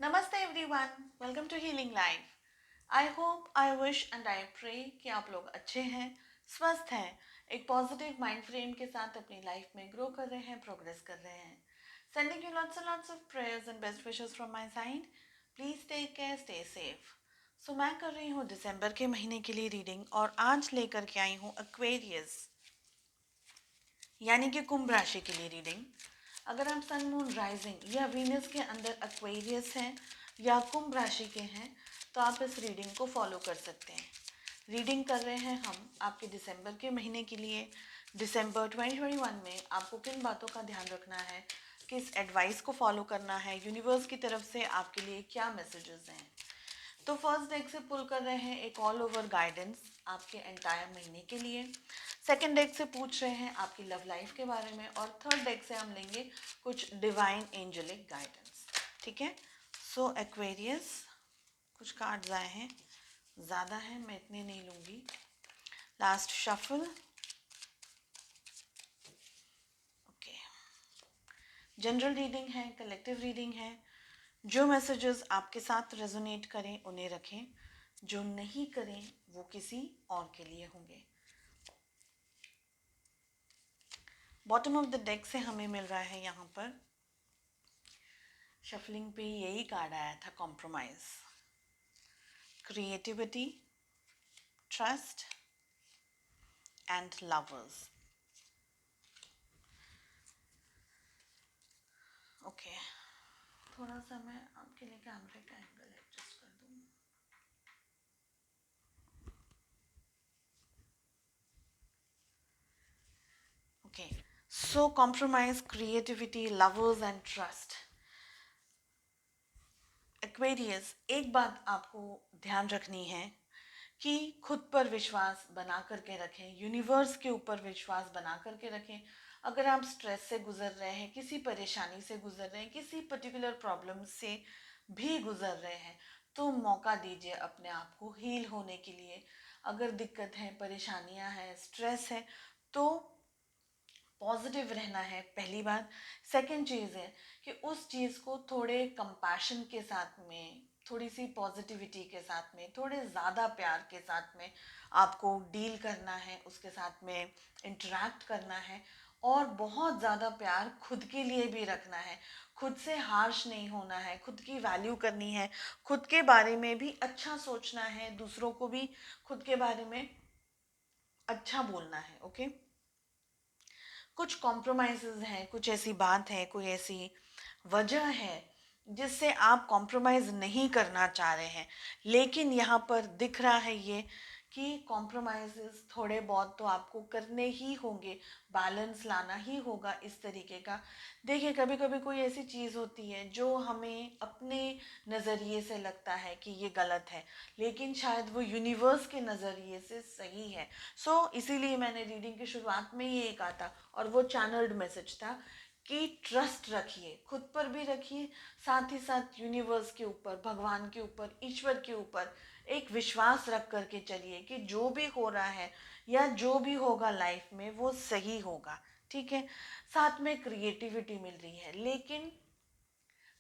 नमस्ते everyone, welcome to healing life. I hope, I wish and I pray कि आप लोग अच्छे हैं, स्वस्थ हैं, एक पॉजिटिव माइंड फ्रेम के साथ अपनी लाइफ में ग्रो कर रहे हैं, प्रोग्रेस कर रहे हैं। Sending you lots and lots of prayers and best wishes from my side. Please take care, stay safe. So मैं कर रही हूँ दिसंबर के महीने के लिए रीडिंग और आज लेकर के आई हूँ एक्वेरियस यानी कि कुंभ राशि के लिए रीडिंग। अगर आप सन मून राइजिंग या वीनस के अंदर एक्वेरियस हैं या कुंभ राशि के हैं तो आप इस रीडिंग को फॉलो कर सकते हैं। रीडिंग कर रहे हैं हम आपके दिसंबर के महीने के लिए। दिसंबर 2021 में आपको किन बातों का ध्यान रखना है, किस एडवाइस को फॉलो करना है, यूनिवर्स की तरफ से आपके लिए क्या मैसेजेस हैं। तो फर्स्ट डेक से पुल कर रहे हैं एक ऑल ओवर गाइडेंस आपके एंटायर महीने के लिए। सेकंड डेक से पूछ रहे हैं आपकी लव लाइफ के बारे में और थर्ड डेक से हम लेंगे कुछ डिवाइन एंजेलिक गाइडेंस। ठीक है, सो एक्वेरियस कुछ कार्ड्स आए हैं, ज़्यादा है, मैं इतने नहीं लूँगी। Last shuffle. Okay, general reading है, कलेक्टिव रीडिंग है। जो मैसेजेस आपके साथ रेजोनेट करें उन्हें रखें, जो नहीं करें वो किसी और के लिए होंगे। बॉटम ऑफ द डेक से हमें मिल रहा है यहाँ पर शफलिंग पे यही कार्ड आया था, compromise, creativity, trust and lovers. Okay, थोड़ा सा मैं आपके लिए कैमरे का एंगल एडजस्ट कर दूँ। Okay, so compromise, creativity, lovers and trust. Aquarius, एक बात आपको ध्यान रखनी है कि खुद पर विश्वास बना करके रखें, यूनिवर्स के ऊपर विश्वास बना करके रखें। अगर आप स्ट्रेस से गुजर रहे हैं, किसी परेशानी से गुजर रहे हैं, किसी पर्टिकुलर प्रॉब्लम से भी गुजर रहे हैं तो मौका दीजिए अपने आप को हील होने के लिए। अगर दिक्कत है, परेशानियां हैं, स्ट्रेस है तो पॉजिटिव रहना है, पहली बात। सेकंड चीज़ है कि उस चीज़ को थोड़े कंपैशन के साथ में, थोड़ी सी पॉजिटिविटी के साथ में, थोड़े ज़्यादा प्यार के साथ में आपको डील करना है, उसके साथ में इंटरेक्ट करना है। और बहुत ज़्यादा प्यार खुद के लिए भी रखना है, खुद से हार्श नहीं होना है, खुद की वैल्यू करनी है, खुद के बारे में भी अच्छा सोचना है, दूसरों को भी खुद के बारे में अच्छा बोलना है। ओके, कुछ कॉम्प्रोमाइज़ हैं, कुछ ऐसी बात है, कोई ऐसी वजह है जिससे आप कॉम्प्रोमाइज़ नहीं करना चाह रहे हैं, लेकिन यहाँ पर दिख रहा है ये कि कॉम्प्रोमाइज़ थोड़े बहुत तो आपको करने ही होंगे, बैलेंस लाना ही होगा इस तरीके का। देखिए, कभी कभी कोई ऐसी चीज़ होती है जो हमें अपने नज़रिए से लगता है कि ये गलत है, लेकिन शायद वो यूनिवर्स के नज़रिए से सही है। इसीलिए मैंने रीडिंग की शुरुआत में ये कहा था और वो चैनल्ड मैसेज था कि ट्रस्ट रखिए, खुद पर भी रखिए, साथ ही साथ यूनिवर्स के ऊपर, भगवान के ऊपर, ईश्वर के ऊपर एक विश्वास रख करके चलिए कि जो भी हो रहा है या जो भी होगा लाइफ में वो सही होगा। ठीक है, साथ में क्रिएटिविटी मिल रही है, लेकिन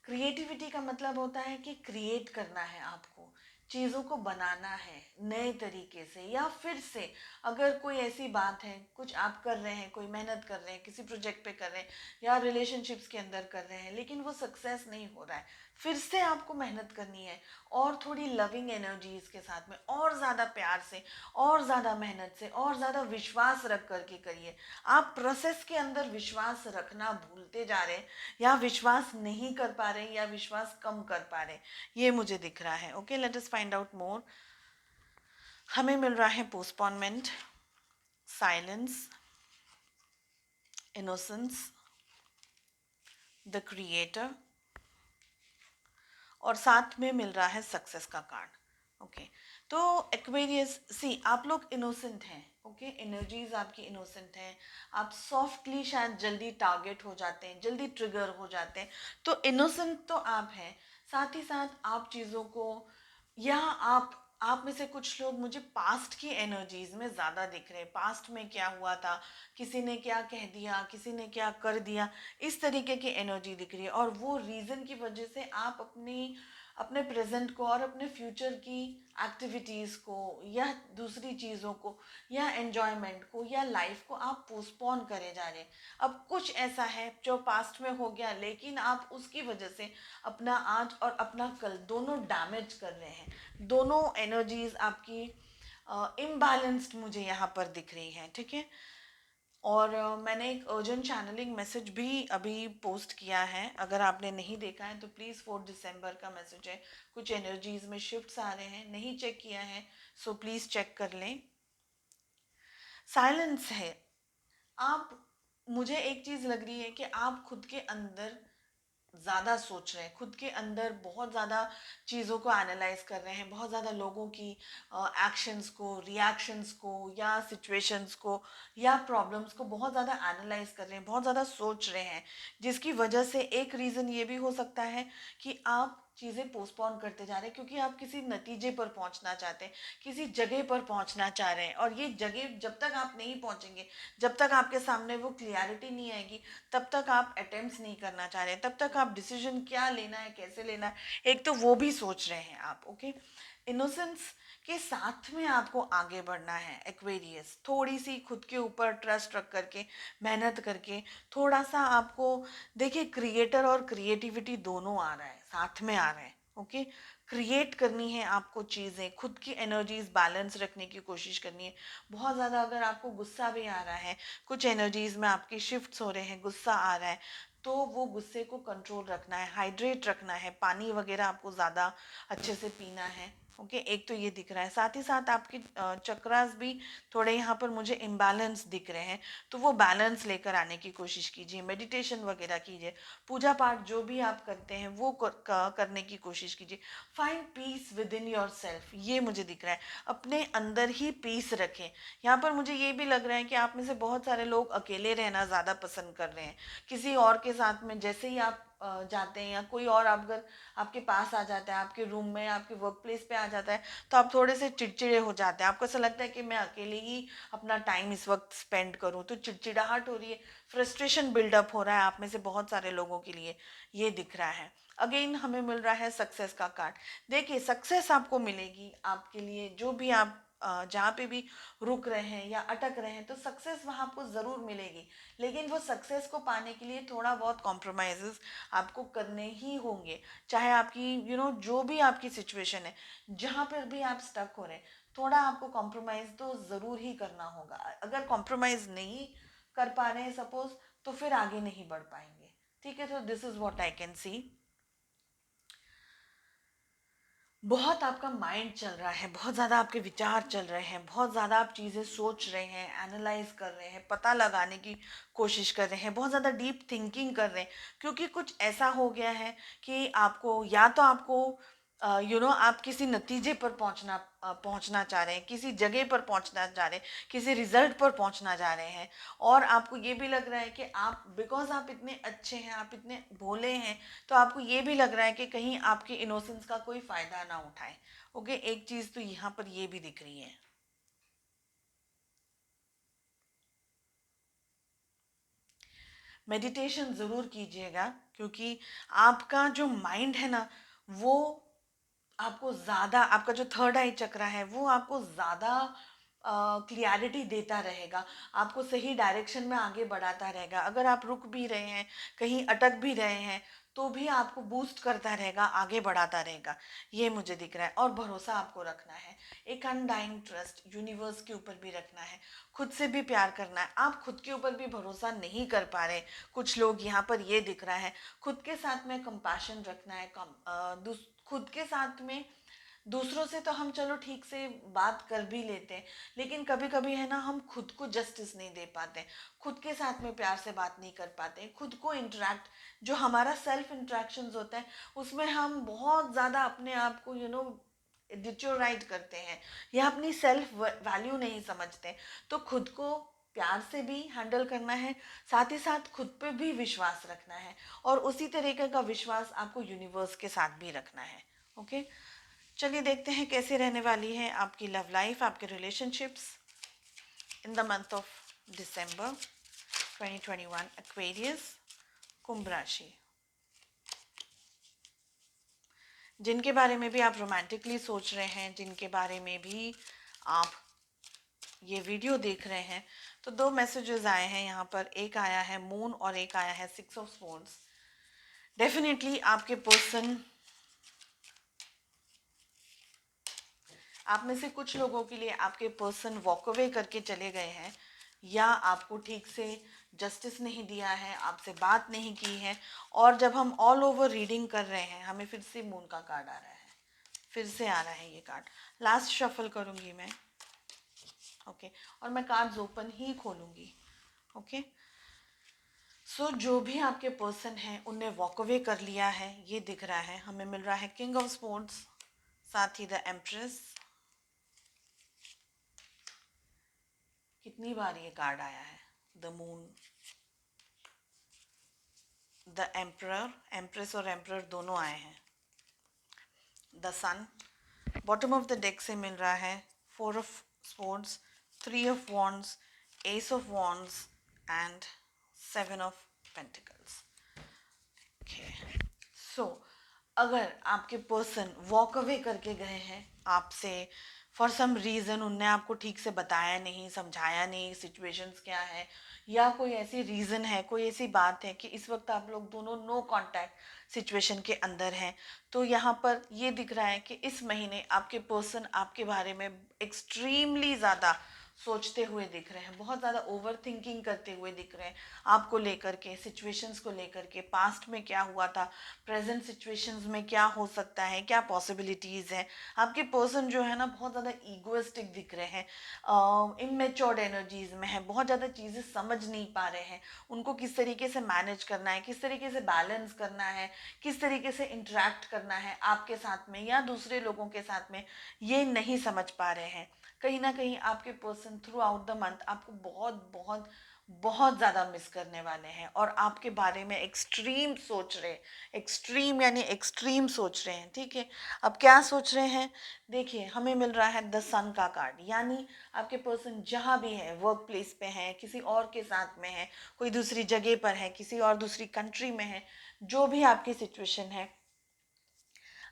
क्रिएटिविटी का मतलब होता है कि क्रिएट करना है, आपको चीज़ों को बनाना है नए तरीके से, या फिर से अगर कोई ऐसी बात है, कुछ आप कर रहे हैं, कोई मेहनत कर रहे हैं, किसी प्रोजेक्ट पे कर रहे हैं या रिलेशनशिप्स के अंदर कर रहे हैं लेकिन वो सक्सेस नहीं हो रहा है, फिर से आपको मेहनत करनी है और थोड़ी लविंग एनर्जीज के साथ में और ज़्यादा प्यार से और ज़्यादा मेहनत से और ज़्यादा विश्वास रख करके करिए। आप प्रोसेस के अंदर विश्वास रखना भूलते जा रहे हैं या विश्वास नहीं कर पा रहे या विश्वास कम कर पा रहे, ये मुझे दिख रहा है। Okay, let us find out more. हमें मिल रहा है postponement, silence, innocence, the creator और साथ में मिल रहा है सक्सेस का कार्ड। ओके, तो एक्वेरियस सी, आप लोग इनोसेंट हैं। ओके, एनर्जीज आपकी इनोसेंट हैं, आप सॉफ्टली शायद जल्दी टारगेट हो जाते हैं, जल्दी ट्रिगर हो जाते हैं, तो इनोसेंट तो आप हैं। साथ ही साथ आप चीज़ों को, या आप आप में से कुछ लोग मुझे पास्ट की एनर्जीज में ज़्यादा दिख रहे हैं, पास्ट में क्या हुआ था, किसी ने क्या कह दिया, किसी ने क्या कर दिया, इस तरीके की एनर्जी दिख रही है। और वो रीज़न की वजह से आप अपने प्रेजेंट को और अपने फ्यूचर की एक्टिविटीज़ को या दूसरी चीज़ों को या एन्जॉयमेंट को या लाइफ को आप पोस्टपोन करे जा रहे हैं। अब कुछ ऐसा है जो पास्ट में हो गया, लेकिन आप उसकी वजह से अपना आज और अपना कल दोनों डैमेज कर रहे हैं। दोनों एनर्जीज आपकी इम्बैलेंस्ड मुझे यहाँ पर दिख रही हैं, ठीक है। और मैंने एक अर्जेंट चैनलिंग मैसेज भी अभी पोस्ट किया है, अगर आपने नहीं देखा है तो प्लीज़ 4 दिसंबर का मैसेज है। कुछ एनर्जीज में शिफ्ट्स आ रहे हैं, नहीं चेक किया है सो प्लीज़ चेक कर लें। साइलेंस है। आप, मुझे एक चीज़ लग रही है कि आप खुद के अंदर ज़्यादा सोच रहे हैं, खुद के अंदर बहुत ज़्यादा चीज़ों को एनालाइज कर रहे हैं, बहुत ज़्यादा लोगों की एक्शंस को, रिएक्शंस को या सिचुएशंस को या प्रॉब्लम्स को बहुत ज़्यादा एनालाइज कर रहे हैं, बहुत ज़्यादा सोच रहे हैं। जिसकी वजह से एक रीज़न ये भी हो सकता है कि आप चीज़ें पोस्टपोन करते जा रहे हैं क्योंकि आप किसी नतीजे पर पहुंचना चाहते हैं, किसी जगह पर पहुंचना चाह रहे हैं। और ये जगह जब तक आप नहीं पहुंचेंगे, जब तक आपके सामने वो क्लियरिटी नहीं आएगी, तब तक आप अटेम्प्ट्स नहीं करना चाह रहे हैं, तब तक आप डिसीजन क्या लेना है, कैसे लेना है, एक तो वो भी सोच रहे हैं आप। ओके, इनोसेंस के साथ में आपको आगे बढ़ना है एक्वेरियस। थोड़ी सी खुद के ऊपर ट्रस्ट रख करके, मेहनत करके, थोड़ा सा आपको, देखिए क्रिएटर और क्रिएटिविटी दोनों आ रहा है, साथ में आ रहे हैं। ओके, क्रिएट करनी है आपको चीज़ें, खुद की एनर्जीज बैलेंस रखने की कोशिश करनी है। बहुत ज़्यादा अगर आपको गुस्सा भी आ रहा है, कुछ एनर्जीज में आपकी शिफ्ट्स हो रहे हैं, गुस्सा आ रहा है, तो वो गुस्से को कंट्रोल रखना है, हाइड्रेट रखना है, पानी वगैरह आपको ज़्यादा अच्छे से पीना है। ओके, एक तो ये दिख रहा है। साथ ही साथ आपके चक्रास भी थोड़े यहाँ पर मुझे इम्बैलेंस दिख रहे हैं, तो वो बैलेंस लेकर आने की कोशिश कीजिए, मेडिटेशन वगैरह कीजिए, पूजा पाठ जो भी आप करते हैं वो करने की कोशिश कीजिए। Find peace with in your self, ये मुझे दिख रहा है, अपने अंदर ही पीस रखें। यहाँ पर मुझे ये भी लग रहा है कि आप में से बहुत सारे लोग अकेले रहना ज़्यादा पसंद कर रहे हैं, किसी और के साथ में। जैसे ही आप जाते हैं या कोई और आप अगर आपके पास आ जाता है, आपके रूम में, आपके वर्क प्लेस पे आ जाता है, तो आप थोड़े से चिड़चिड़े हो जाते हैं। आपको ऐसा लगता है कि मैं अकेले ही अपना टाइम इस वक्त स्पेंड करूं, तो चिड़चिड़ाहट हो रही है, फ्रस्ट्रेशन बिल्डअप हो रहा है आप में से बहुत सारे लोगों के लिए, ये दिख रहा है। अगेन हमें मिल रहा है सक्सेस का कार्ड। देखिए सक्सेस आपको मिलेगी, आपके लिए जो भी आप जहाँ पे भी रुक रहे हैं या अटक रहे हैं, तो सक्सेस वहाँ आपको ज़रूर मिलेगी। लेकिन वो सक्सेस को पाने के लिए थोड़ा बहुत कॉम्प्रोमाइज़ेस आपको करने ही होंगे। चाहे आपकी जो भी आपकी सिचुएशन है, जहाँ पर भी आप स्टक हो रहे हैं, थोड़ा आपको कॉम्प्रोमाइज़ तो ज़रूर ही करना होगा। अगर कॉम्प्रोमाइज़ नहीं कर पा रहे हैं सपोज, तो फिर आगे नहीं बढ़ पाएंगे। ठीक है, तो this is what I can see. बहुत आपका माइंड चल रहा है, बहुत ज़्यादा आपके विचार चल रहे हैं, बहुत ज़्यादा आप चीज़ें सोच रहे हैं, एनालाइज कर रहे हैं, पता लगाने की कोशिश कर रहे हैं, बहुत ज़्यादा डीप थिंकिंग कर रहे हैं। क्योंकि कुछ ऐसा हो गया है कि आपको, या तो आपको आप किसी नतीजे पर पहुंचना चाह रहे हैं, किसी जगह पर पहुंचना चाह रहे हैं, किसी रिजल्ट पर पहुंचना चाह रहे हैं। और आपको ये भी लग रहा है कि आप, बिकॉज आप इतने अच्छे हैं, आप इतने भोले हैं, तो आपको ये भी लग रहा है कि कहीं आपके इनोसेंस का कोई फायदा ना उठाए। ओके, एक चीज तो यहाँ पर ये भी दिख रही है। मेडिटेशन ज़रूर कीजिएगा, क्योंकि आपका जो माइंड है ना, वो आपको ज़्यादा, आपका जो थर्ड आई चक्रा है वो आपको ज़्यादा क्लियरिटी देता रहेगा, आपको सही डायरेक्शन में आगे बढ़ाता रहेगा। अगर आप रुक भी रहे हैं, कहीं अटक भी रहे हैं, तो भी आपको बूस्ट करता रहेगा, आगे बढ़ाता रहेगा। ये मुझे दिख रहा है। और भरोसा आपको रखना है, एक अनडाइंग ट्रस्ट यूनिवर्स के ऊपर भी रखना है, खुद से भी प्यार करना है। आप खुद के ऊपर भी भरोसा नहीं कर पा रहे, कुछ लोग यहाँ पर ये दिख रहा है। खुद के साथ में कंपैशन रखना है, खुद के साथ में, दूसरों से तो हम चलो ठीक से बात कर भी लेते हैं, लेकिन कभी कभी है ना, हम खुद को जस्टिस नहीं दे पाते, खुद के साथ में प्यार से बात नहीं कर पाते, खुद को इंटरेक्ट, जो हमारा सेल्फ इंटरेक्शंस होता है, उसमें हम बहुत ज़्यादा अपने आप को डिटोराइट करते हैं या अपनी सेल्फ वैल्यू नहीं समझते। तो खुद को प्यार से भी हैंडल करना है, साथ ही साथ खुद पे भी विश्वास रखना है, और उसी तरीके का विश्वास आपको यूनिवर्स के साथ भी रखना है। ओके, चलिए देखते हैं कैसे रहने वाली है आपकी लव लाइफ, आपके relationships in the month of December 2021। Aquarius, कुंभ राशि। जिनके बारे में भी आप रोमांटिकली सोच रहे हैं, जिनके बारे में भी आप ये वीडियो देख रहे हैं, तो दो मैसेजेस आए हैं यहाँ पर। एक आया है मून और एक आया है 6 ऑफ स्वॉर्ड्स। डेफिनेटली आपके पर्सन, आप में से कुछ लोगों के लिए आपके पर्सन वॉक अवे करके चले गए हैं, या आपको ठीक से जस्टिस नहीं दिया है, आपसे बात नहीं की है। और जब हम ऑल ओवर रीडिंग कर रहे हैं, हमें फिर से मून का कार्ड आ रहा है, फिर से आ रहा है ये कार्ड। लास्ट शफल करूंगी मैं, ओके, और मैं कार्ड्स ओपन ही खोलूंगी, ओके। सो जो भी आपके पर्सन हैं उनने वॉक अवे कर लिया है, ये दिख रहा है। हमें मिल रहा है किंग ऑफ स्वॉर्ड्स, साथ ही द एम्प्रेस। कितनी बार ये कार्ड आया है, the moon, the emperor, empress और एम्परर दोनों आए हैं। The sun, bottom of the deck से मिल रहा है 4 of swords, 3 of wands, ace of wands and 7 of pentacles. So अगर आपके पर्सन वॉक अवे करके गए हैं आपसे, फॉर सम रीज़न उनने आपको ठीक से बताया नहीं, समझाया नहीं सिचुएशंस क्या है, या कोई ऐसी रीज़न है, कोई ऐसी बात है कि इस वक्त आप लोग दोनों नो कांटेक्ट सिचुएशन के अंदर हैं, तो यहाँ पर ये दिख रहा है कि इस महीने आपके पर्सन आपके बारे में एक्सट्रीमली ज़्यादा सोचते हुए दिख रहे हैं, बहुत ज़्यादा ओवर थिंकिंग करते हुए दिख रहे हैं आपको लेकर के, सिचुएशंस को लेकर के, पास्ट में क्या हुआ था, प्रेजेंट सिचुएशंस में क्या हो सकता है, क्या पॉसिबिलिटीज़ हैं। आपके पर्सन जो है ना बहुत ज़्यादा ईगोइस्टिक दिख रहे हैं, इमेच्योर्ड एनर्जीज में है, बहुत ज़्यादा चीज़ें समझ नहीं पा रहे हैं, उनको किस तरीके से मैनेज करना है, किस तरीके से बैलेंस करना है, किस तरीके से इंटरेक्ट करना है आपके साथ में या दूसरे लोगों के साथ में, ये नहीं समझ पा रहे हैं। कहीं ना कहीं आपके person through out the month आपको बहुत बहुत बहुत ज़्यादा मिस करने वाले हैं, और आपके बारे में एक्सट्रीम सोच रहे, एक्सट्रीम यानी एक्सट्रीम सोच रहे हैं, ठीक है। अब क्या सोच रहे हैं, देखिए हमें मिल रहा है द सन का कार्ड, यानी आपके पर्सन जहाँ भी है, वर्क प्लेस पे हैं, किसी और के साथ में है, कोई दूसरी जगह पर है, किसी और दूसरी कंट्री में है, जो भी आपकी सिचुएशन है,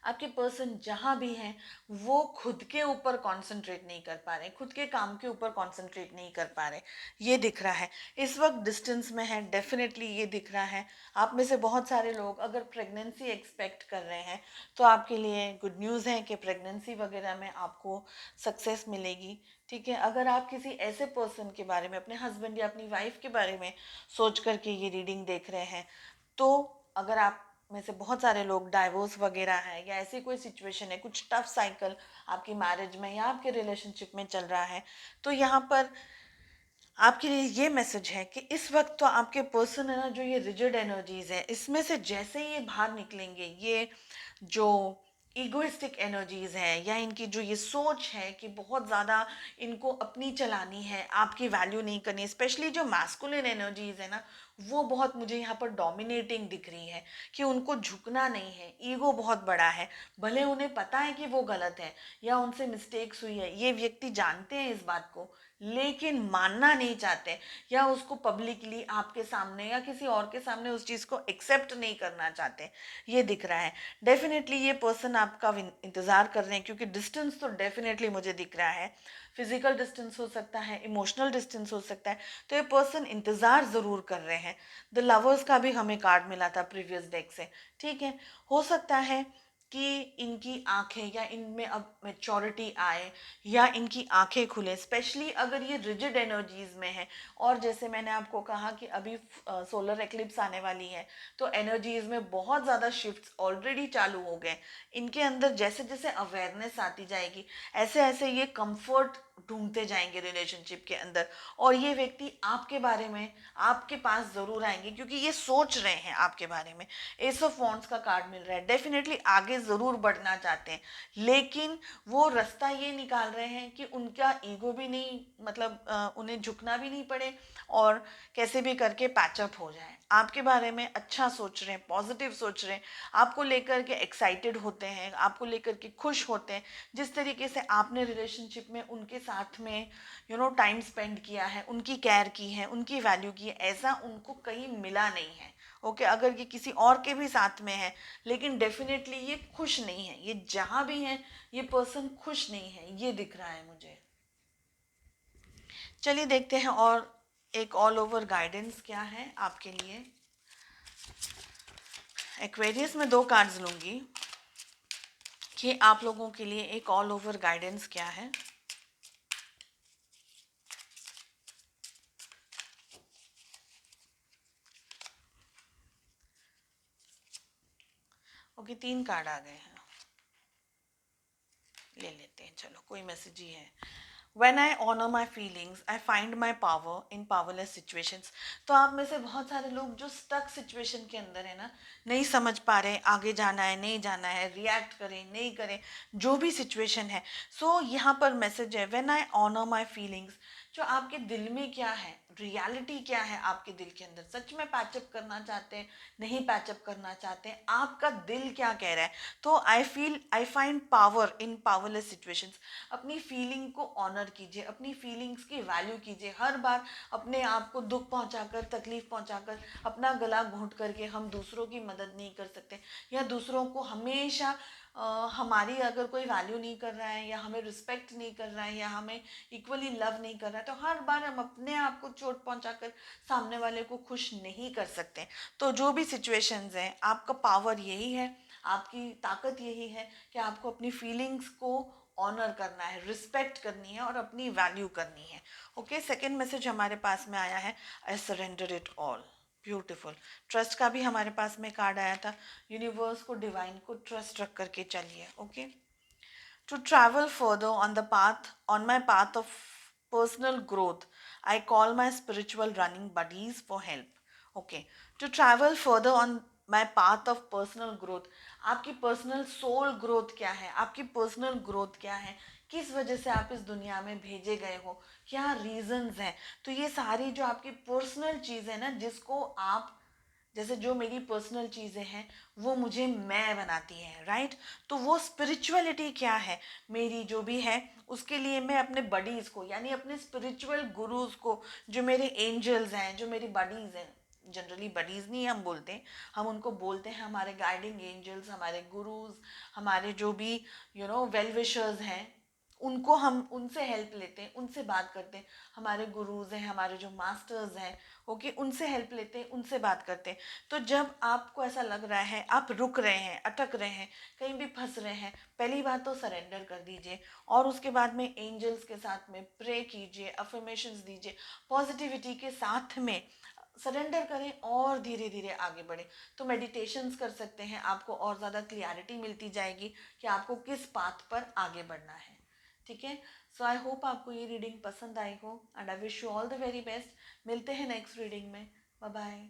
आपके पर्सन जहाँ भी हैं वो खुद के ऊपर कंसंट्रेट नहीं कर पा रहे, खुद के काम के ऊपर कंसंट्रेट नहीं कर पा रहे, ये दिख रहा है। इस वक्त डिस्टेंस में है, डेफिनेटली ये दिख रहा है। आप में से बहुत सारे लोग अगर प्रेगनेंसी एक्सपेक्ट कर रहे हैं तो आपके लिए गुड न्यूज़ है कि प्रेगनेंसी वगैरह में आपको सक्सेस मिलेगी, ठीक है। अगर आप किसी ऐसे पर्सन के बारे में, अपने हस्बैंड या अपनी वाइफ के बारे में सोच करके ये रीडिंग देख रहे हैं, तो अगर आप में से बहुत सारे लोग डाइवोर्स वगैरह है, या ऐसी कोई सिचुएशन है, कुछ टफ साइकिल आपकी मैरिज में या आपके रिलेशनशिप में चल रहा है, तो यहाँ पर आपके लिए ये मैसेज है कि इस वक्त तो आपके पर्सन है ना, जो ये रिजिड एनर्जीज है, इसमें से जैसे ही ये बाहर निकलेंगे, ये जो ईगोइस्टिक एनर्जीज है या इनकी जो ये सोच है कि बहुत ज़्यादा इनको अपनी चलानी है, आपकी वैल्यू नहीं करनी, स्पेशली जो मैस्कुलिन एनर्जीज है ना, वो बहुत मुझे यहाँ पर डोमिनेटिंग दिख रही है कि उनको झुकना नहीं है, ईगो बहुत बड़ा है। भले उन्हें पता है कि वो गलत है या उनसे मिस्टेक्स हुई है, ये व्यक्ति जानते हैं इस बात को, लेकिन मानना नहीं चाहते, या उसको पब्लिकली आपके सामने या किसी और के सामने उस चीज़ को एक्सेप्ट नहीं करना चाहते, ये दिख रहा है। डेफिनेटली ये पर्सन आपका इंतज़ार कर रहे हैं, क्योंकि डिस्टेंस तो डेफिनेटली मुझे दिख रहा है। फिजिकल डिस्टेंस हो सकता है, इमोशनल डिस्टेंस हो सकता है, तो ये पर्सन इंतज़ार ज़रूर कर रहे हैं। द लवर्स का भी हमें कार्ड मिला था प्रीवियस डेक से, ठीक है। हो सकता है कि इनकी आंखें या इनमें अब मेच्योरिटी आए, या इनकी आंखें खुले, स्पेशली अगर ये रिजिड एनर्जीज में है। और जैसे मैंने आपको कहा कि अभी सोलर एक्लिप्स आने वाली है, तो एनर्जीज में बहुत ज़्यादा शिफ्ट्स ऑलरेडी चालू हो गए। इनके अंदर जैसे जैसे अवेयरनेस आती जाएगी, ऐसे ऐसे ये कंफर्ट ढूंढते जाएंगे रिलेशनशिप के अंदर, और ये व्यक्ति आपके बारे में आपके पास ज़रूर आएंगे क्योंकि ये सोच रहे हैं आपके बारे में। एस ऑफ वॉन्ड्स का कार्ड मिल रहा है, डेफिनेटली आगे ज़रूर बढ़ना चाहते हैं, लेकिन वो रास्ता ये निकाल रहे हैं कि उनका ईगो भी नहीं, मतलब उन्हें झुकना भी नहीं पड़े और कैसे भी करके पैचअप हो जाए। आपके बारे में अच्छा सोच रहे हैं, पॉजिटिव सोच रहे हैं, आपको लेकर के एक्साइटेड होते हैं, आपको लेकर के खुश होते हैं। जिस तरीके से आपने रिलेशनशिप में उनके साथ में टाइम स्पेंड किया है, उनकी केयर की है, उनकी वैल्यू की है, ऐसा उनको कहीं मिला नहीं है। ओके, अगर ये किसी और के भी साथ में है, लेकिन डेफिनेटली ये खुश नहीं है, ये जहाँ भी है ये पर्सन खुश नहीं है, ये दिख रहा है मुझे। चलिए देखते हैं और एक ऑल ओवर गाइडेंस क्या है आपके लिए। एक्वेरियस में 2 कार्ड्स लूंगी कि आप लोगों के लिए एक ऑल ओवर गाइडेंस क्या है। ओके, 3 कार्ड आ गए हैं, ले लेते हैं, चलो कोई मैसेज ही है। When I honor my feelings, I find my power in powerless situations। तो आप में से बहुत सारे लोग जो स्टक सिचुएशन के अंदर है ना, नहीं समझ पा रहे आगे जाना है नहीं जाना है, रिएक्ट करें नहीं करें, जो भी सिचुएशन है। सो यहाँ पर मैसेज है, when I honour my feelings, जो आपके दिल में क्या है, रियलिटी क्या है आपके दिल के अंदर, सच में पैचअप करना चाहते हैं, नहीं पैचअप करना चाहते हैं, आपका दिल क्या कह रहा है। तो I find power in powerless situations. अपनी फीलिंग को ऑनर कीजिए, अपनी फीलिंग्स की वैल्यू कीजिए। हर बार अपने आप को दुख पहुंचाकर, तकलीफ पहुंचाकर, अपना गला घोंट करके हम दूसरों की मदद नहीं कर सकते, या दूसरों को हमेशा हमारी अगर कोई वैल्यू नहीं कर रहा है या हमें रिस्पेक्ट नहीं कर रहा है या हमें इक्वली लव नहीं कर रहा है, तो हर बार हम अपने आप को चोट पहुंचाकर सामने वाले को खुश नहीं कर सकते। तो जो भी सिचुएशंस हैं, आपका पावर यही है, आपकी ताकत यही है कि आपको अपनी फीलिंग्स को ऑनर करना है, रिस्पेक्ट करनी है और अपनी वैल्यू करनी है। ओके, सेकेंड मैसेज हमारे पास में आया है, I surrender it all. Beautiful. Trust का भी हमारे पास में कार्ड आया था, यूनिवर्स को, डिवाइन को ट्रस्ट रख करके चलिए। Okay, to travel further on the path, on my path of personal growth, I call my spiritual running buddies for help. Okay, to travel further on my path of personal growth, आपकी personal soul growth क्या है, आपकी personal growth क्या है, किस वजह से आप इस दुनिया में भेजे गए हो, क्या रीजंस हैं। तो ये सारी जो आपकी पर्सनल चीज़ है ना, जिसको आप, जैसे जो मेरी पर्सनल चीज़ें हैं वो मुझे मैं बनाती हैं, राइट। तो वो स्पिरिचुअलिटी क्या है मेरी जो भी है, उसके लिए मैं अपने बडीज़ को, यानी अपने स्पिरिचुअल गुरुज को, जो मेरे एंजल्स हैं, जो मेरी बडीज़ हैं, जनरली बडीज़ नहीं हम बोलते, हम उनको बोलते हैं हमारे गाइडिंग एंजल्स, हमारे गुरुज, हमारे जो भी वेल विशर्स हैं, उनको हम उनसे हेल्प लेते हैं, उनसे बात करते हैं। हमारे गुरुज हैं, हमारे जो मास्टर्स हैं, ओके, उनसे हेल्प लेते हैं, उनसे बात करते हैं। तो जब आपको ऐसा लग रहा है, आप रुक रहे हैं, अटक रहे हैं, कहीं भी फंस रहे हैं, पहली बात तो सरेंडर कर दीजिए, और उसके बाद में एंजल्स के साथ में प्रे कीजिए, अफर्मेशंस दीजिए, पॉजिटिविटी के साथ में सरेंडर करें और धीरे धीरे आगे बढ़े। तो मेडिटेशंस कर सकते हैं, आपको और ज़्यादा क्लियरिटी मिलती जाएगी कि आपको किस पाथ पर आगे बढ़ना है। ठीक है, सो आई होप आपको ये रीडिंग पसंद आई हो, and I wish you all the very best. मिलते हैं नेक्स्ट रीडिंग में। Bye bye.